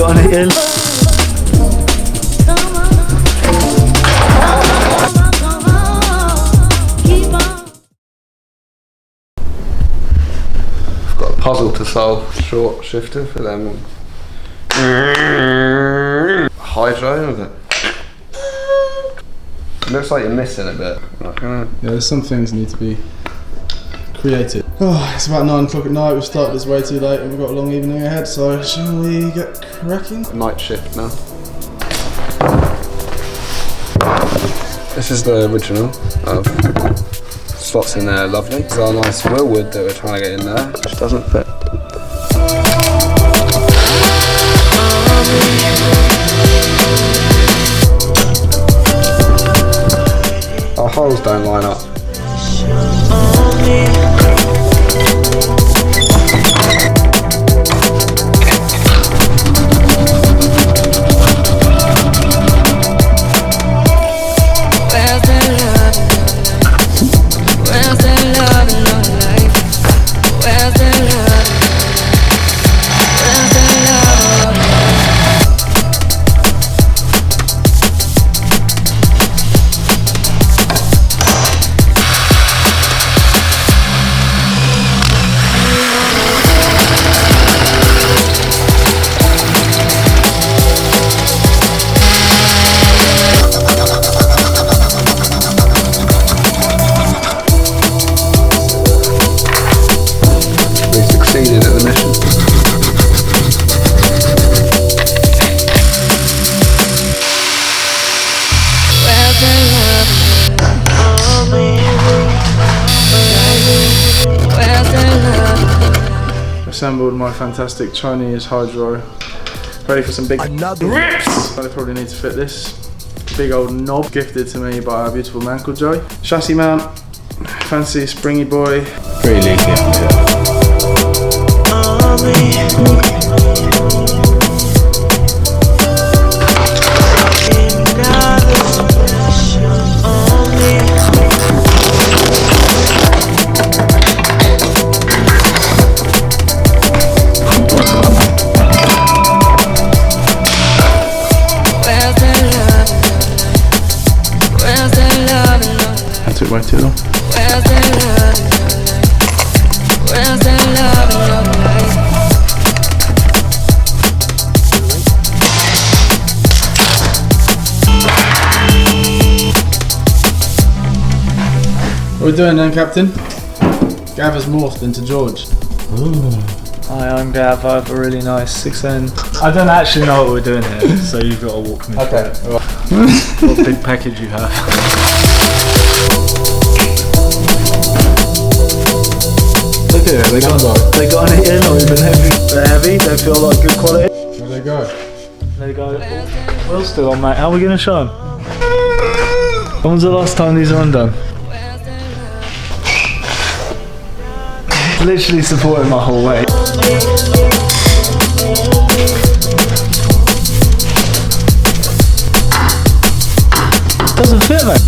got anything? I've got a puzzle to solve. Short shifter for them one. Hydro with it. It looks like you're missing a bit. Yeah, there's some things that need to be created. Oh, it's about 9 o'clock at night. We've started this way too late and we've got a long evening ahead, so shall we get cracking? Night shift now. This is the original. Slots in there, lovely. There's our nice Willwood that we're trying to get in there, which doesn't fit. Our holes don't line up. Assembled my fantastic Chinese hydro, ready for some big rips. I probably need to fit this big old knob gifted to me by our beautiful man called Joey. Chassis mount, fancy springy boy. Pretty leaky up here. Took way too long. What are we doing then, Captain? Gav has morphed into George. Hi, I'm Gav. I have a really nice 6N. I don't actually know what we're doing here, so you've got to walk me through it. What big package you have. Look at it, they got anything or even heavy. They're heavy, they feel like good quality. Where they go? There you go. Wheel's still on, mate. How are we going to show them? When was the last time these are undone? Literally supporting my whole weight. Doesn't fit, mate.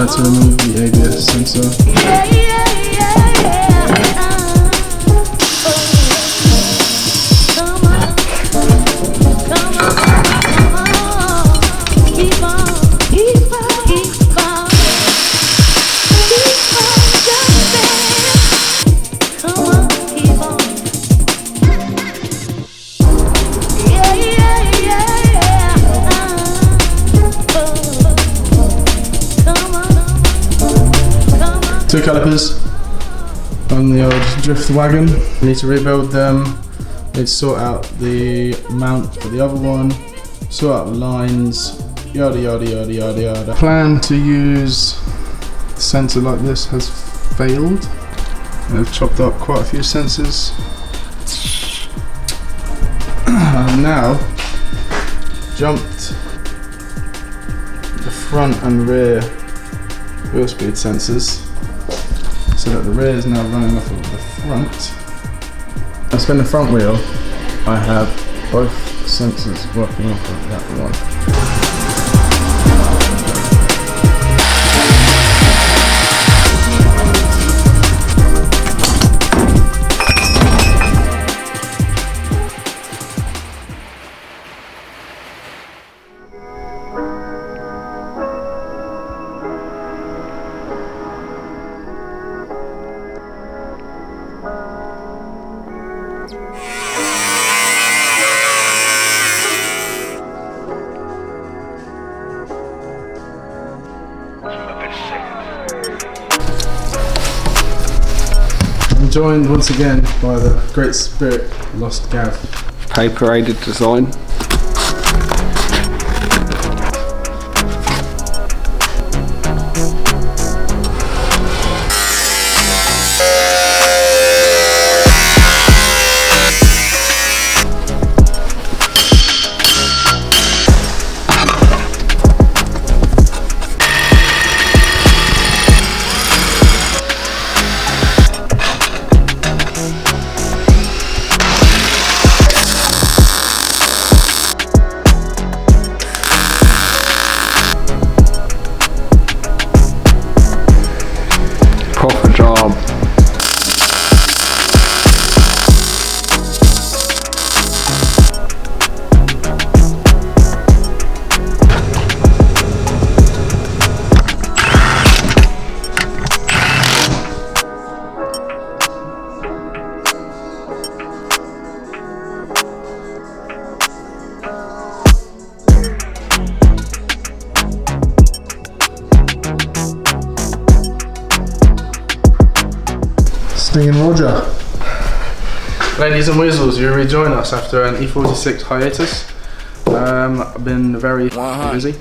To remove the ABS sensor. Two calipers on the old drift wagon. Need to rebuild them. Need to sort out the mount for the other one. Sort out the lines. Yada yada yada yada yada. Plan to use a sensor like this has failed. I've chopped up quite a few sensors. I've now jumped the front and rear wheel speed sensors so that the rear is now running off of the front. I spin the front wheel, I have both sensors working off of that one. I'm joined once again by the great spirit Lost Gav. Paper aided design. Proper job. Stinging Roger. Ladies and Weasels, you rejoin us after an E46 hiatus. I've been very busy.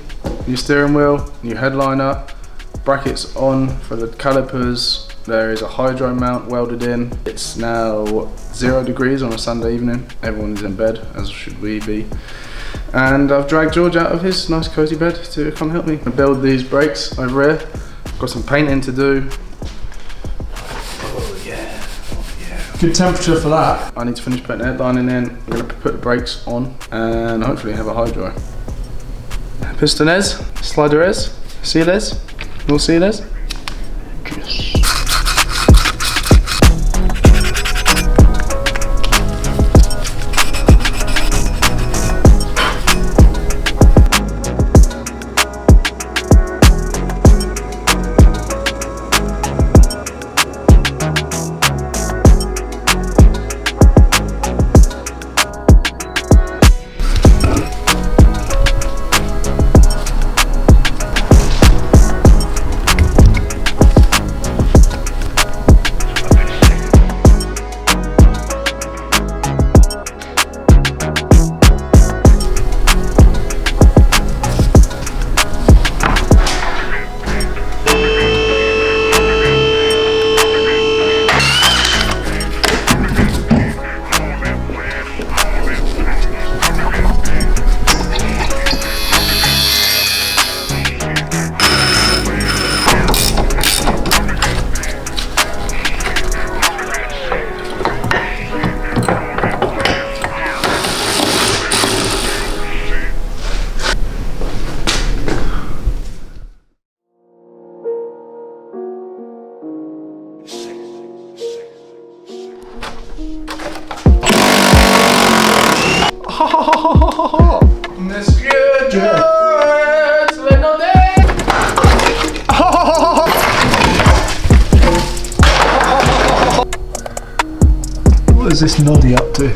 New steering wheel, new headliner, brackets on for the calipers. There is a hydro mount welded in. It's now 0 degrees on a Sunday evening. Everyone is in bed, as should we be. And I've dragged George out of his nice cozy bed to come help me build these brakes over here. Got some painting to do. Good temperature for that. I need to finish putting the headlining in. I'm going to put the brakes on and hopefully have a hydro. Pistoners, sliderers, sealers, no sealers. Monsieur George, let no day. What is this noddy up to?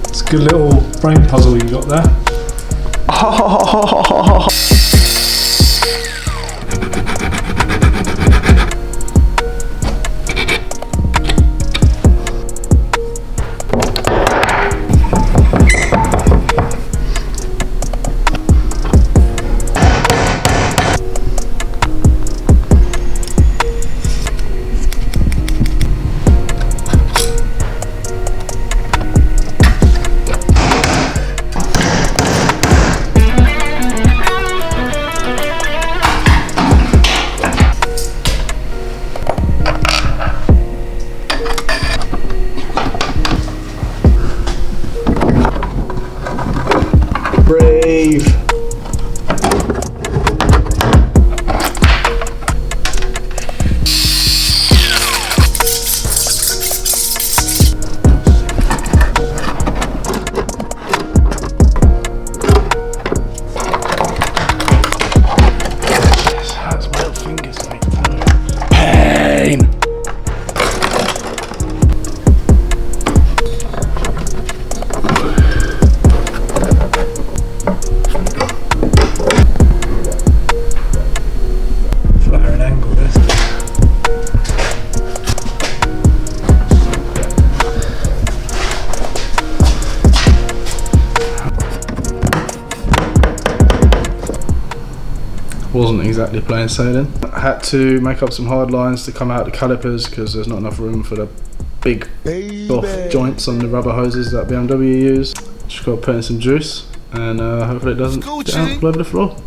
It's a good little brain puzzle you got there. wave. Wasn't exactly plain sailing. I had to make up some hard lines to come out the calipers because there's not enough room for the big soft joints on the rubber hoses that BMW use. Just got to put in some juice and hopefully it doesn't get out all over the floor.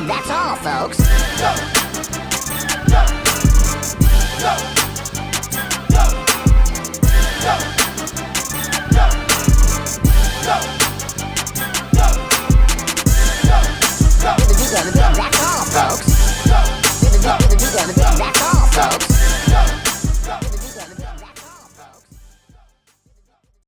That's all, folks. Go!